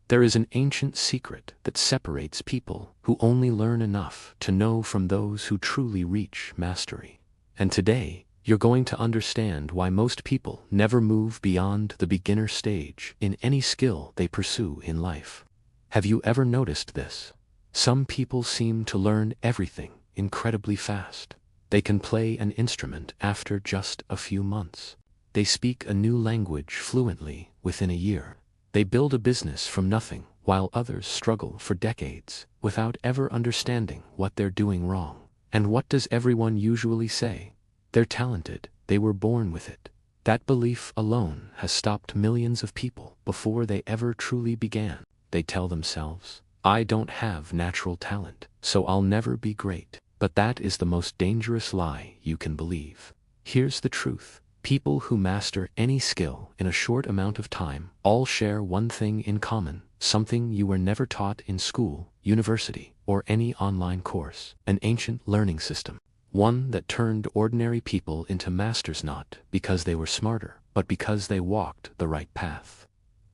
There is an ancient secret that separates people who only learn enough to know from those who truly reach mastery. And today, you're going to understand why most people never move beyond the beginner stage in any skill they pursue in life. Have you ever noticed this? Some people seem to learn everything incredibly fast. They can play an instrument after just a few months. They speak a new language fluently within a year. They build a business from nothing, while others struggle for decades without ever understanding what they're doing wrong. And what does everyone usually say? They're talented, they were born with it. That belief alone has stopped millions of people before they ever truly began. They tell themselves, I don't have natural talent, so I'll never be great. But that is the most dangerous lie you can believe. Here's the truth. People who master any skill in a short amount of time all share one thing in common, something you were never taught in school, university, or any online course: an ancient learning system. One that turned ordinary people into masters not because they were smarter, but because they walked the right path.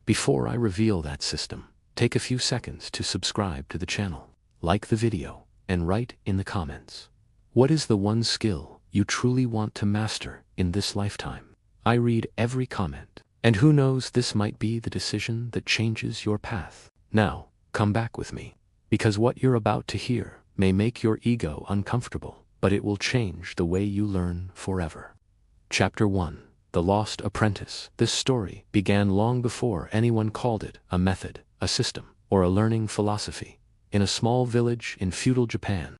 Before I reveal that system, take a few seconds to subscribe to the channel, like the video, and write in the comments, what is the one skill you truly want to master in this lifetime? I read every comment, and who knows, this might be the decision that changes your path. Now, come back with me, because what you're about to hear may make your ego uncomfortable, but it will change the way you learn forever. Chapter 1: The Lost Apprentice. This story began long before anyone called it a method, a system, or a learning philosophy. In a small village in feudal Japan,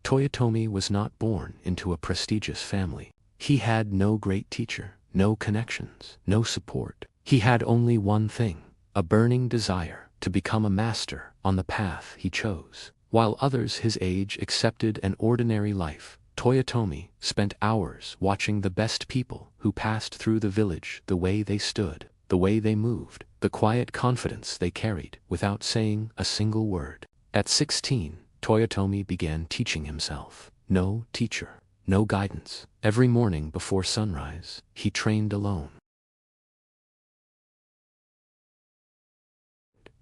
Toyotomi was not born into a prestigious family. He had no great teacher, no connections, no support. He had only one thing: a burning desire to become a master on the path he chose. While others his age accepted an ordinary life, Toyotomi spent hours watching the best people who passed through the village, the way they stood, the way they moved, the quiet confidence they carried without saying a single word. At 16, Toyotomi began teaching himself. No teacher, no guidance. Every morning before sunrise, he trained alone.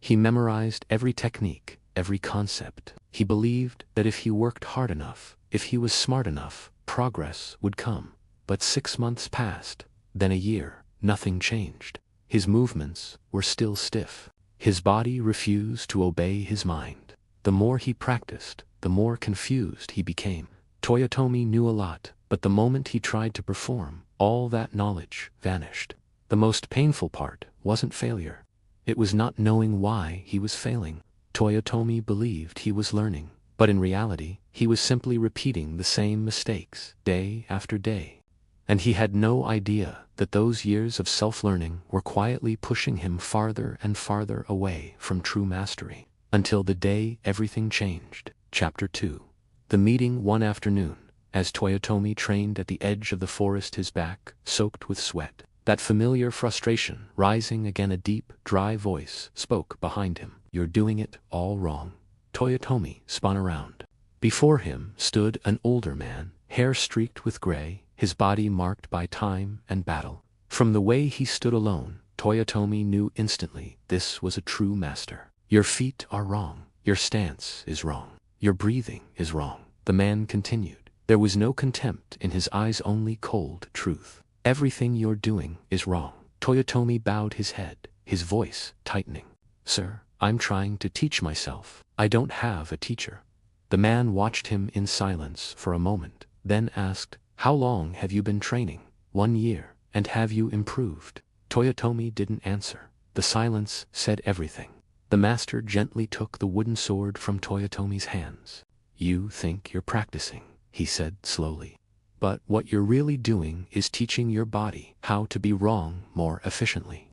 He memorized every technique, every concept. He believed that if he worked hard enough, if he was smart enough, progress would come. But 6 months passed, then a year. Nothing changed. His movements were still stiff. His body refused to obey his mind. The more he practiced, the more confused he became. Toyotomi knew a lot, but the moment he tried to perform, all that knowledge vanished. The most painful part wasn't failure. It was not knowing why he was failing. Toyotomi believed he was learning, but in reality, he was simply repeating the same mistakes day after day. And he had no idea that those years of self-learning were quietly pushing him farther and farther away from true mastery. Until the day everything changed. Chapter 2. The meeting. One afternoon, as Toyotomi trained at the edge of the forest, his back soaked with sweat, that familiar frustration rising again, a deep, dry voice spoke behind him. You're doing it all wrong. Toyotomi spun around. Before him stood an older man, hair streaked with gray, his body marked by time and battle. From the way he stood alone, Toyotomi knew instantly this was a true master. Your feet are wrong. Your stance is wrong. Your breathing is wrong. The man continued. There was no contempt in his eyes, only cold truth. Everything you're doing is wrong. Toyotomi bowed his head, his voice tightening. Sir, I'm trying to teach myself. I don't have a teacher. The man watched him in silence for a moment, then asked, how long have you been training? 1 year. And have you improved? Toyotomi didn't answer. The silence said everything. The master gently took the wooden sword from Toyotomi's hands. You think you're practicing, he said slowly. But what you're really doing is teaching your body how to be wrong more efficiently.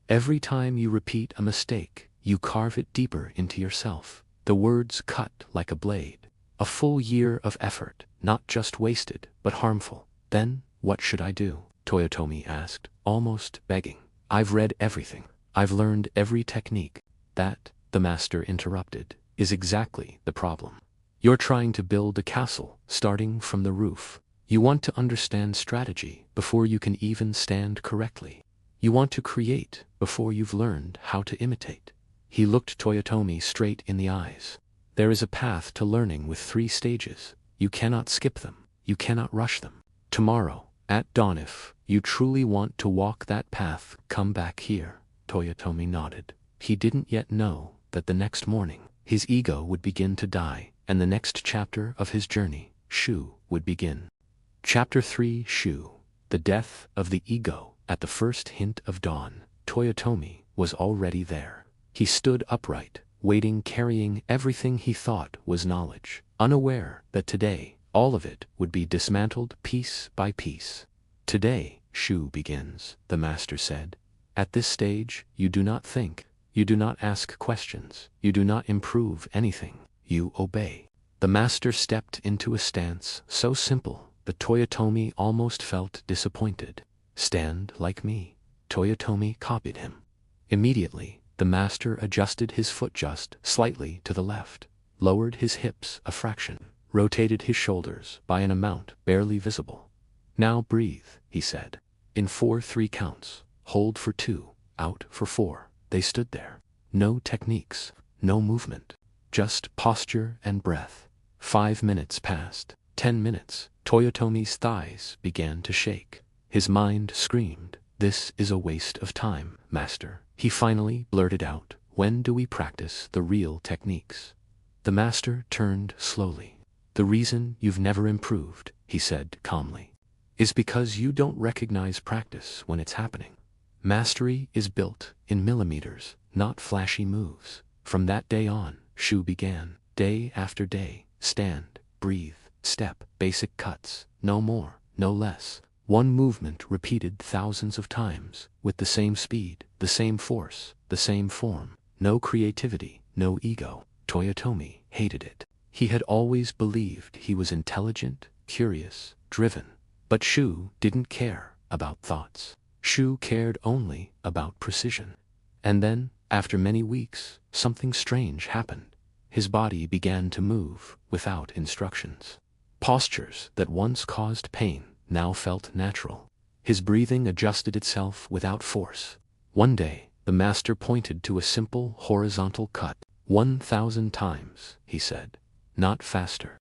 Every time you repeat a mistake, you carve it deeper into yourself. The words cut like a blade. A full year of effort, not just wasted, but harmful. Then, what should I do? Toyotomi asked, almost begging. I've read everything. I've learned every technique. That, the master interrupted, is exactly the problem. You're trying to build a castle, starting from the roof. You want to understand strategy before you can even stand correctly. You want to create before you've learned how to imitate. He looked Toyotomi straight in the eyes. There is a path to learning with 3 stages. You cannot skip them. You cannot rush them. Tomorrow, at dawn, if you truly want to walk that path, come back here. Toyotomi nodded. He didn't yet know that the next morning, his ego would begin to die, and the next chapter of his journey, Shu, would begin. Chapter 3: Shu, the death of the ego. At the first hint of dawn, Toyotomi was already there. He stood upright, waiting, carrying everything he thought was knowledge, unaware that today, all of it would be dismantled piece by piece. Today, Shu begins, the master said. At this stage, you do not think, you do not ask questions, you do not improve anything, you obey. The master stepped into a stance so simple that Toyotomi almost felt disappointed. Stand like me. Toyotomi copied him. Immediately, the master adjusted his foot just slightly to the left, lowered his hips a fraction, rotated his shoulders by an amount barely visible. Now breathe, he said. In 4-3 counts, hold for 2, out for 4. They stood there. No techniques, no movement, just posture and breath. 5 minutes passed. 10 minutes. Toyotomi's thighs began to shake. His mind screamed, "This is a waste of time, master." He finally blurted out, "When do we practice the real techniques?" The master turned slowly. "The reason you've never improved," he said calmly, "is because you don't recognize practice when it's happening. Mastery is built in millimeters, not flashy moves." From that day on, Shu began, day after day, stand, breathe, step, basic cuts, no more, no less. One movement repeated thousands of times, with the same speed, the same force, the same form. No creativity, no ego. Toyotomi hated it. He had always believed he was intelligent, curious, driven. But Shu didn't care about thoughts. Shu cared only about precision. And then, after many weeks, something strange happened. His body began to move without instructions. Postures that once caused pain now felt natural. His breathing adjusted itself without force. One day, the master pointed to a simple horizontal cut. 1,000 times, he said. Not faster.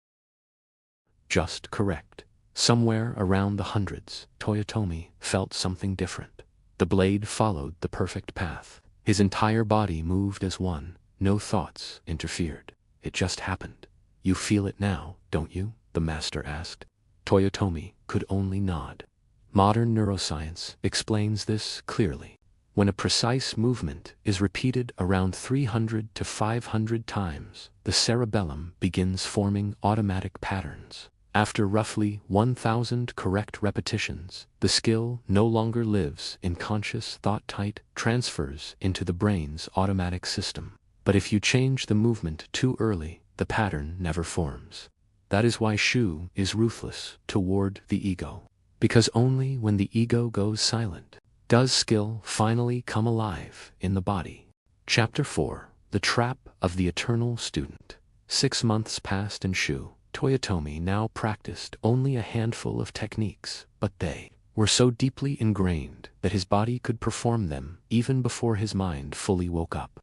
Just correct. Somewhere around the hundreds, Toyotomi felt something different. The blade followed the perfect path. His entire body moved as one. No thoughts interfered. It just happened. You feel it now, don't you? The master asked. Toyotomi could only nod. Modern neuroscience explains this clearly. When a precise movement is repeated around 300 to 500 times, the cerebellum begins forming automatic patterns. After roughly 1,000 correct repetitions, the skill no longer lives in conscious thought. It transfers into the brain's automatic system. But if you change the movement too early, the pattern never forms. That is why Shu is ruthless toward the ego. Because only when the ego goes silent does skill finally come alive in the body. Chapter 4: The Trap of the Eternal Student. 6 months passed and Shu, Toyotomi, now practiced only a handful of techniques, but they were so deeply ingrained that his body could perform them even before his mind fully woke up.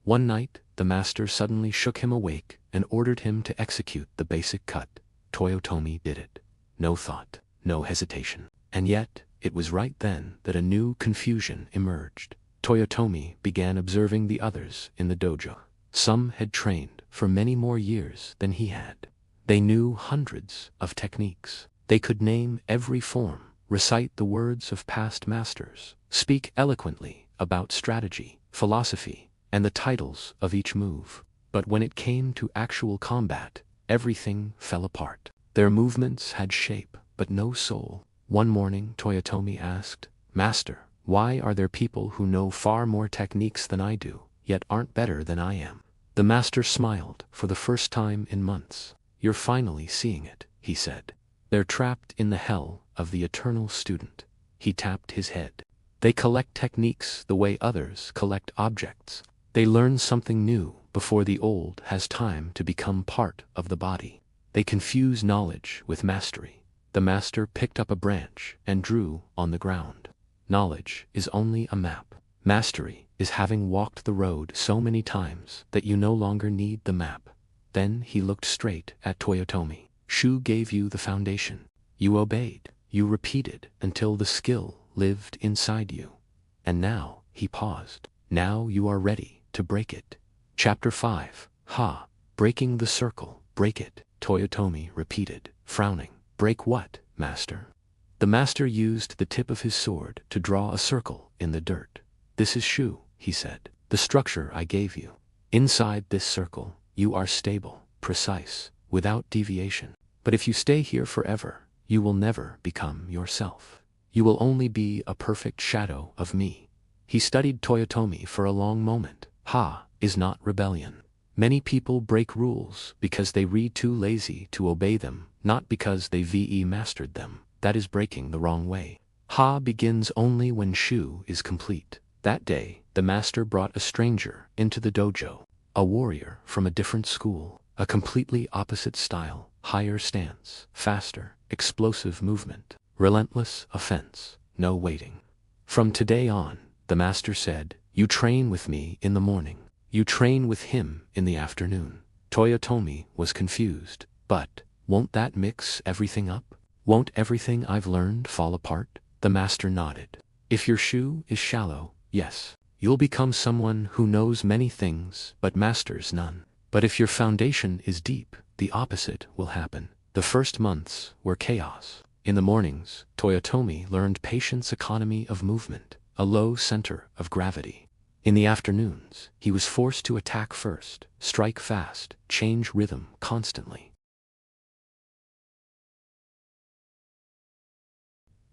One night, the master suddenly shook him awake and ordered him to execute the basic cut. Toyotomi did it. No thought, no hesitation. And yet, it was right then that a new confusion emerged. Toyotomi began observing the others in the dojo. Some had trained for many more years than he had. They knew hundreds of techniques. They could name every form, recite the words of past masters, speak eloquently about strategy, philosophy, and the titles of each move. But when it came to actual combat, everything fell apart. Their movements had shape, but no soul. One morning, Toyotomi asked, "Master, why are there people who know far more techniques than I do, yet aren't better than I am?" The master smiled for the first time in months. "You're finally seeing it," he said. "They're trapped in the hell of the eternal student." He tapped his head. "They collect techniques the way others collect objects. They learn something new before the old has time to become part of the body. They confuse knowledge with mastery." The master picked up a branch and drew on the ground. Knowledge is only a map. Mastery is having walked the road so many times that you no longer need the map. Then he looked straight at Toyotomi. Shu gave you the foundation. You obeyed. You repeated until the skill lived inside you. And now, he paused. Now you are ready to break it. Chapter 5. Ha! Breaking the circle. Break it, Toyotomi repeated, frowning. Break what, master? The master used the tip of his sword to draw a circle in the dirt. This is Shu, he said. The structure I gave you. Inside this circle, you are stable, precise, without deviation. But if you stay here forever, you will never become yourself. You will only be a perfect shadow of me. He studied Toyotomi for a long moment. Ha is not rebellion. Many people break rules because they read too lazy to obey them, not because they mastered them. That is breaking the wrong way. Ha begins only when Shu is complete. That day, the master brought a stranger into the dojo. A warrior from a different school, a completely opposite style, higher stance, faster, explosive movement, relentless offense, no waiting. From today on, the master said, you train with me in the morning. You train with him in the afternoon. Toyotomi was confused. But, won't that mix everything up? Won't everything I've learned fall apart? The master nodded. If your Shu is shallow, yes. You'll become someone who knows many things but masters none. But if your foundation is deep, the opposite will happen. The first months were chaos. In the mornings, Toyotomi learned patience, economy of movement, a low center of gravity. In the afternoons, he was forced to attack first, strike fast, change rhythm constantly.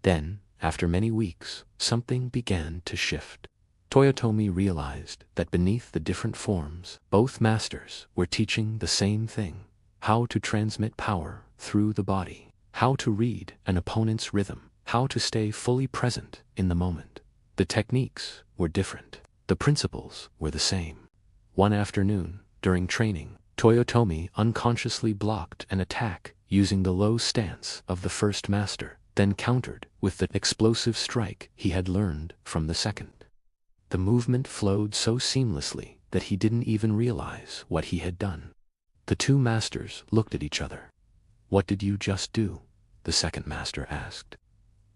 Then, after many weeks, something began to shift. Toyotomi realized that beneath the different forms, both masters were teaching the same thing: how to transmit power through the body, how to read an opponent's rhythm, how to stay fully present in the moment. The techniques were different. The principles were the same. One afternoon, during training, Toyotomi unconsciously blocked an attack using the low stance of the first master, then countered with the explosive strike he had learned from the second. The movement flowed so seamlessly that he didn't even realize what he had done. The two masters looked at each other. What did you just do? The second master asked.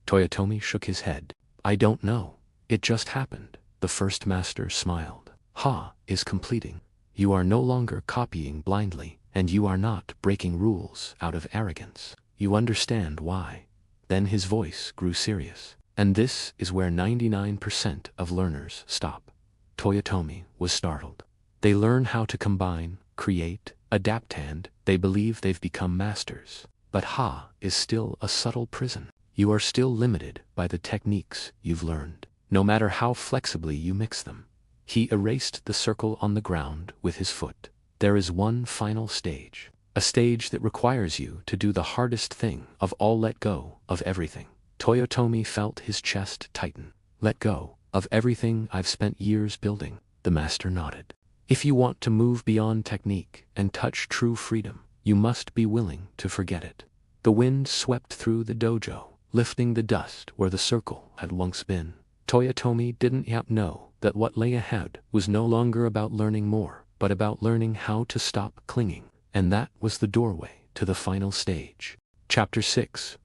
Toyotomi shook his head. I don't know. It just happened. The first master smiled. Ha is completing. You are no longer copying blindly, and you are not breaking rules out of arrogance. You understand why. Then his voice grew serious. And this is where 99% of learners stop. Toyotomi was startled. They learn how to combine, create, adapt, and they believe they've become masters. But Ha is still a subtle prison. You are still limited by the techniques you've learned, no matter how flexibly you mix them. He erased the circle on the ground with his foot. There is one final stage. A stage that requires you to do the hardest thing of all: let go of everything. Toyotomi felt his chest tighten. Let go of everything I've spent years building. The master nodded. If you want to move beyond technique and touch true freedom, you must be willing to forget it. The wind swept through the dojo, lifting the dust where the circle had once been. Toyotomi didn't yet know that what lay ahead was no longer about learning more, but about learning how to stop clinging. And that was the doorway to the final stage. Chapter 6.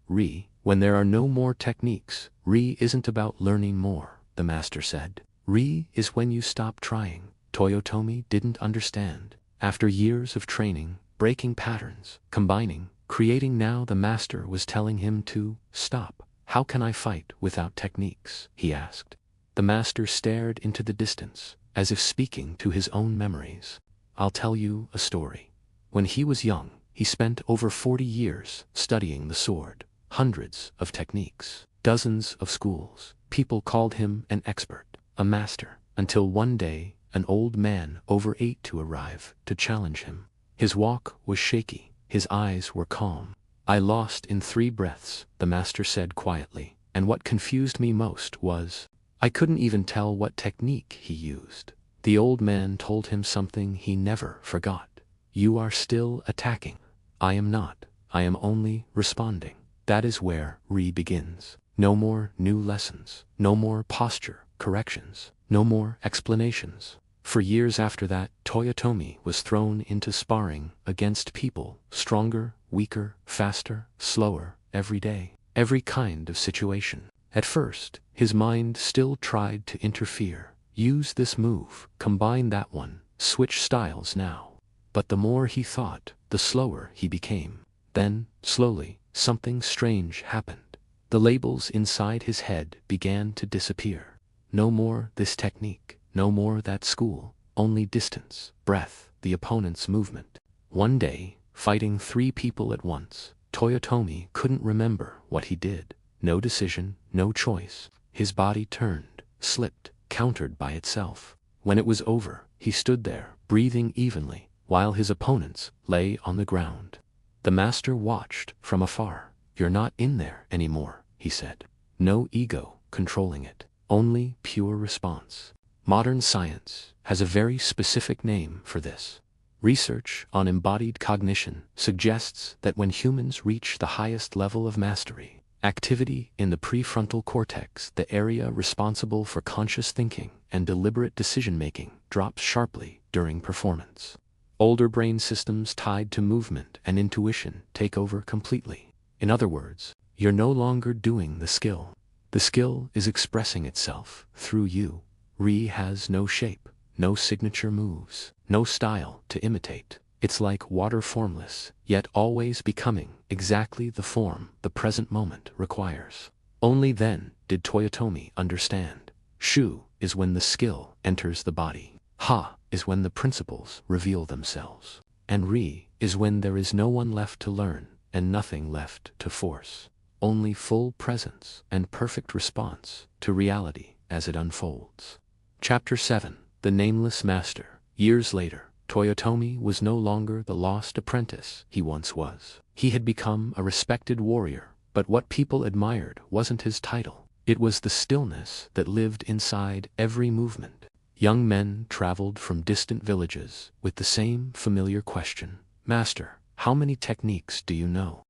When there are no more techniques, isn't about learning more, the master said. Is when you stop trying. Toyotomi didn't understand. After years of training, breaking patterns, combining, creating, now the master was telling him to stop. How can I fight without techniques? He asked. The master stared into the distance, as if speaking to his own memories. I'll tell you a story. When he was young, he spent over 40 years studying the sword. Hundreds of techniques, dozens of schools. People called him an expert, a master, until one day, an old man over 80 arrived to challenge him. His walk was shaky, his eyes were calm. I lost in 3 breaths, the master said quietly, and what confused me most was, I couldn't even tell what technique he used. The old man told him something he never forgot. You are still attacking. I am not. I am only responding. That is where begins. No more new lessons. No more posture corrections. No more explanations. For years after that, Toyotomi was thrown into sparring against people, stronger, weaker, faster, slower, every day, every kind of situation. At first, his mind still tried to interfere. Use this move, combine that one, switch styles now. But the more he thought, the slower he became. Then, slowly, something strange happened. The labels inside his head began to disappear. No more this technique, no more that school, only distance, breath, the opponent's movement. One day, fighting 3 people at once, Toyotomi couldn't remember what he did. No decision, no choice. His body turned, slipped, countered by itself. When it was over, he stood there, breathing evenly, while his opponents lay on the ground. The master watched from afar. "You're not in there anymore," he said. No ego controlling it, only pure response. Modern science has a very specific name for this. Research on embodied cognition suggests that when humans reach the highest level of mastery, activity in the prefrontal cortex, the area responsible for conscious thinking and deliberate decision-making, drops sharply during performance. Older brain systems tied to movement and intuition take over completely. In other words, you're no longer doing the skill. The skill is expressing itself through you. Re has no shape, no signature moves, no style to imitate. It's like water, formless, yet always becoming exactly the form the present moment requires. Only then did Toyotomi understand. Shu is when the skill enters the body. Ha is when the principles reveal themselves. And Re is when there is no one left to learn and nothing left to force. Only full presence and perfect response to reality as it unfolds. Chapter 7. The Nameless Master. Years later, Toyotomi was no longer the lost apprentice he once was. He had become a respected warrior, but what people admired wasn't his title. It was the stillness that lived inside every movement. Young men traveled from distant villages with the same familiar question. "Master, how many techniques do you know?"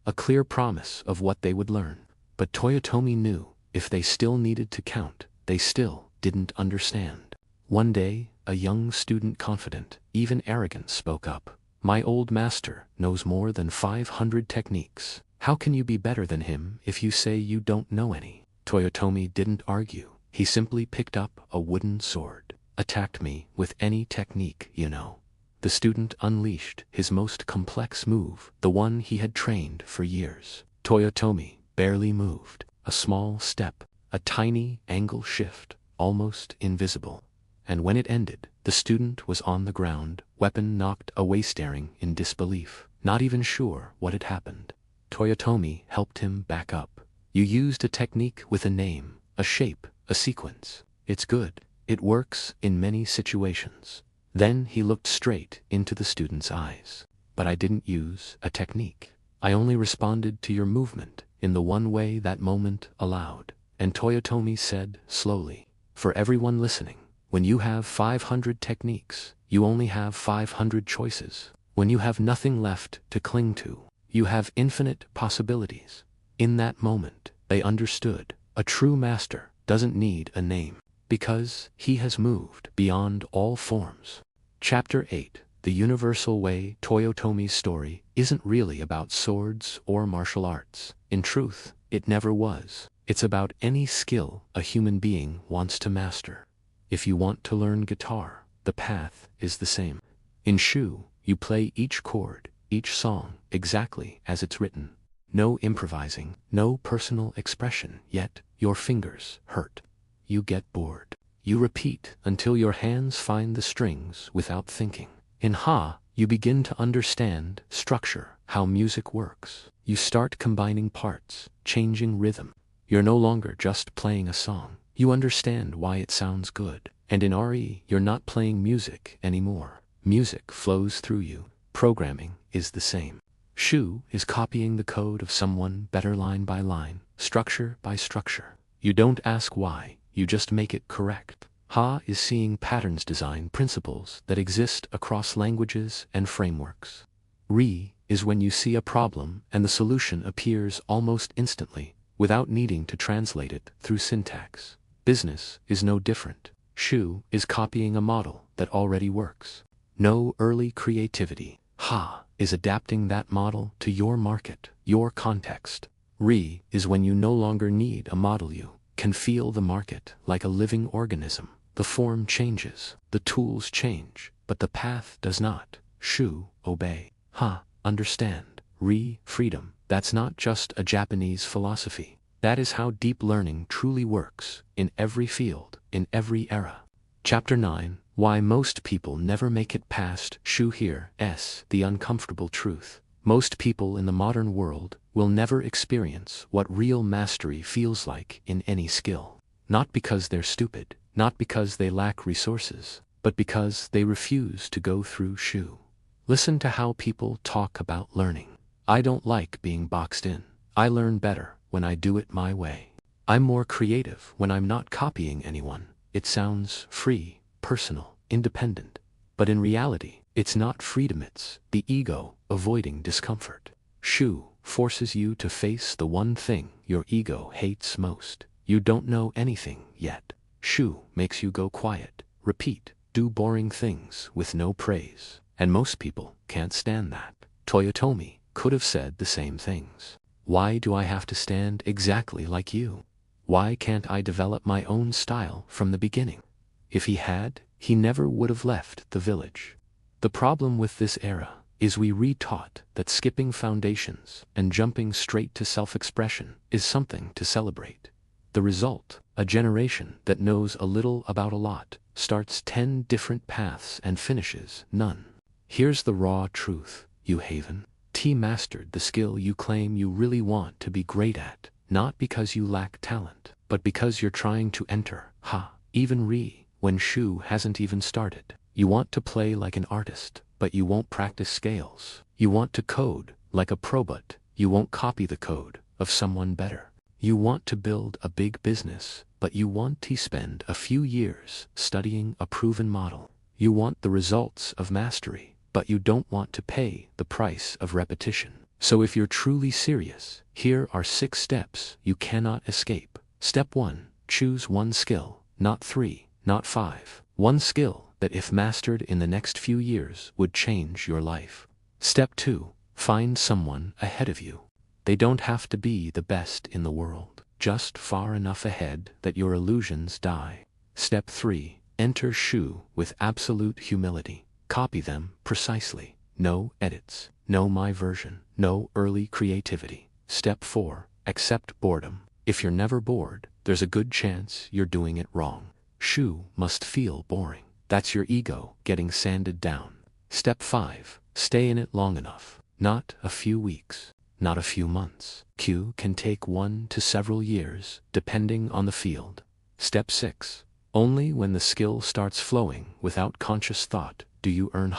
A clear promise of what they would learn. But Toyotomi knew, if they still needed to count, they still didn't understand. One day, a young student, confident, even arrogant, spoke up. "My old master knows more than 500 techniques. How can you be better than him if you say you don't know any?" Toyotomi didn't argue. He simply picked up a wooden sword. "Attacked me with any technique you know." The student unleashed his most complex move, the one he had trained for years. Toyotomi barely moved. A small step, a tiny angle shift, almost invisible. And when it ended, the student was on the ground, weapon knocked away, staring in disbelief, not even sure what had happened. Toyotomi helped him back up. "You used a technique with a name, a shape, a sequence. It's good. It works in many situations." Then he looked straight into the student's eyes. "But I didn't use a technique. I only responded to your movement in the one way that moment allowed." And Toyotomi said slowly, "For everyone listening, when you have 500 techniques, you only have 500 choices. When you have nothing left to cling to, you have infinite possibilities." In that moment, they understood. A true master doesn't need a name, because he has moved beyond all forms. Chapter 8. The Universal Way. Toyotomi's story isn't really about swords or martial arts. In truth, it never was. It's about any skill a human being wants to master. If you want to learn guitar, the path is the same. In Shu, you play each chord, each song, exactly as it's written. No improvising, no personal expression, yet your fingers hurt. You get bored. You repeat until your hands find the strings without thinking. In Ha, you begin to understand structure, how music works. You start combining parts, changing rhythm. You're no longer just playing a song. You understand why it sounds good. And in Re, you're not playing music anymore. Music flows through you. Programming is the same. Shu is copying the code of someone better, line by line, structure by structure. You don't ask why, you just make it correct. Ha is seeing patterns, design principles that exist across languages and frameworks. Re is when you see a problem and the solution appears almost instantly, without needing to translate it through syntax. Business is no different. Shu is copying a model that already works. No early creativity. Ha is adapting that model to your market, your context. Re is when you no longer need a model, you can feel the market like a living organism. The form changes, the tools change, but the path does not. Shu, obey. Ha, understand. Re, freedom. That's not just a Japanese philosophy. That is how deep learning truly works, in every field, in every era. Chapter 9, Why Most People Never Make It Past Shu. Here, the uncomfortable truth. Most people in the modern world will never experience what real mastery feels like in any skill. Not because they're stupid, not because they lack resources, but because they refuse to go through Shu. Listen to how people talk about learning. I don't like being boxed in. I learn better when I do it my way. I'm more creative when I'm not copying anyone. It sounds free, personal, independent. But in reality, it's not freedom, it's the ego avoiding discomfort. Shu forces you to face the one thing your ego hates most. You don't know anything yet. Shu makes you go quiet, repeat, do boring things with no praise. And most people can't stand that. Toyotomi could have said the same things. Why do I have to stand exactly like you? Why can't I develop my own style from the beginning? If he had, he never would have left the village. The problem with this era is we retaught that skipping foundations and jumping straight to self-expression is something to celebrate. The result, a generation that knows a little about a lot, starts 10 different paths and finishes none. Here's the raw truth, you haven. T mastered the skill you claim you really want to be great at, not because you lack talent, but because you're trying to enter, even Re, when Shu hasn't even started. You want to play like an artist, but you won't practice scales. You want to code like a pro, but you won't copy the code of someone better. You want to build a big business, but you want to spend a few years studying a proven model. You want the results of mastery, but you don't want to pay the price of repetition. So if you're truly serious, here are 6 steps you cannot escape. Step 1, choose one skill, not 3, not 5. One skill that if mastered in the next few years would change your life. Step 2, find someone ahead of you. They don't have to be the best in the world, just far enough ahead that your illusions die. Step 3, enter Shu with absolute humility. Copy them precisely. No edits, no my version, no early creativity. Step 4, accept boredom. If you're never bored, there's a good chance you're doing it wrong. Shu must feel boring. That's your ego getting sanded down. Step 5, stay in it long enough. Not a few weeks, not a few months. Q can take 1 to several years, depending on the field. Step 6, only when the skill starts flowing without conscious thought do you earn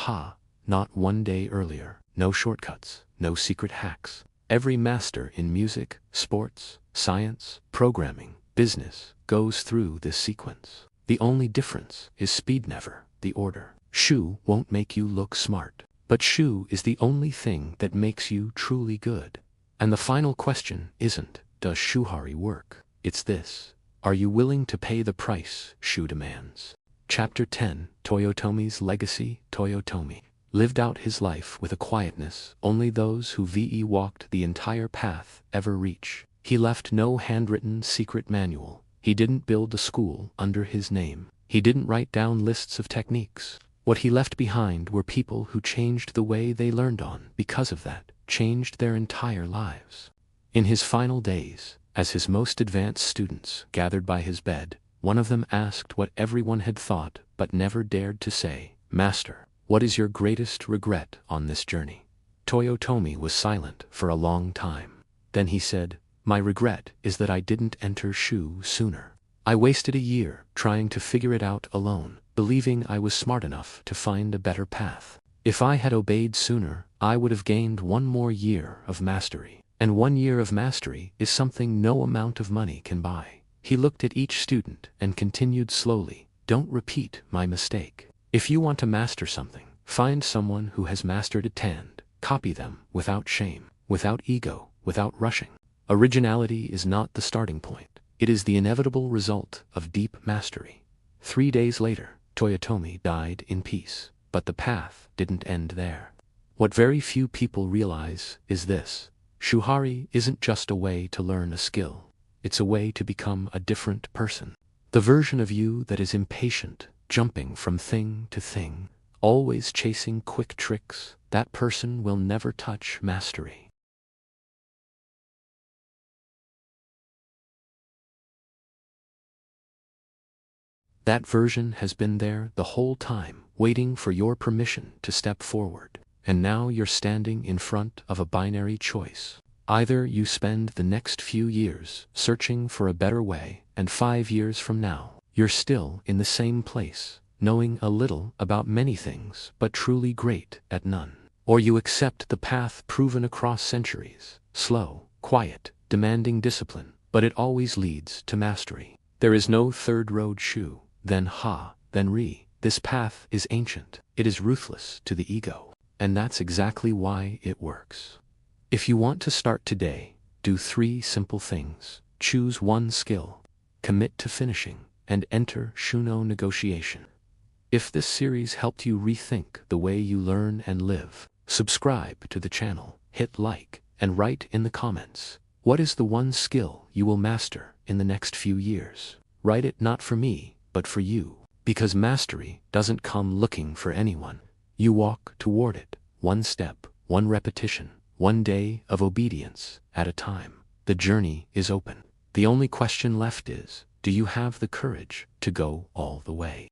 not 1 day earlier. No shortcuts, no secret hacks. Every master in music, sports, science, programming, business goes through this sequence. The only difference is speed, never the order. Shu won't make you look smart, but Shu is the only thing that makes you truly good. And the final question isn't, does Shuhari work? It's this: are you willing to pay the price Shu demands? Chapter 10, Toyotomi's Legacy. Toyotomi lived out his life with a quietness only those who walked the entire path ever reach. He left no handwritten secret manual. He didn't build a school under his name. He didn't write down lists of techniques. What he left behind were people who changed the way they learned on, because of that, changed their entire lives. In his final days, as his most advanced students gathered by his bed, one of them asked what everyone had thought but never dared to say, "Master, what is your greatest regret on this journey?" Toyotomi was silent for a long time. Then he said, "My regret is that I didn't enter Shu sooner. I wasted a year trying to figure it out alone, believing I was smart enough to find a better path. If I had obeyed sooner, I would have gained 1 more year of mastery. And 1 year of mastery is something no amount of money can buy." He looked at each student and continued slowly, Don't repeat my mistake. If you want to master something, find someone who has mastered it and copy them without shame, without ego, without rushing. Originality is not the starting point. It is the inevitable result of deep mastery. 3 days later, Toyotomi died in peace. But the path didn't end there. What very few people realize is this: Shuhari isn't just a way to learn a skill. It's a way to become a different person. The version of you that is impatient, jumping from thing to thing, always chasing quick tricks, that person will never touch mastery. That version has been there the whole time, waiting for your permission to step forward. And now you're standing in front of a binary choice. Either you spend the next few years searching for a better way, and 5 years from now, you're still in the same place, knowing a little about many things but truly great at none. Or you accept the path proven across centuries, slow, quiet, demanding discipline, but it always leads to mastery. There is no third road shu, then ha, then re. This path is ancient. It is ruthless to the ego. And that's exactly why it works. If you want to start today, do 3 simple things. Choose one skill, commit to finishing, and enter Shuno negotiation. If this series helped you rethink the way you learn and live, subscribe to the channel, hit like, and write in the comments, what is the one skill you will master in the next few years? Write it not for me, but for you. Because mastery doesn't come looking for anyone. You walk toward it, one step, one repetition, one day of obedience at a time. The journey is open. The only question left is, do you have the courage to go all the way?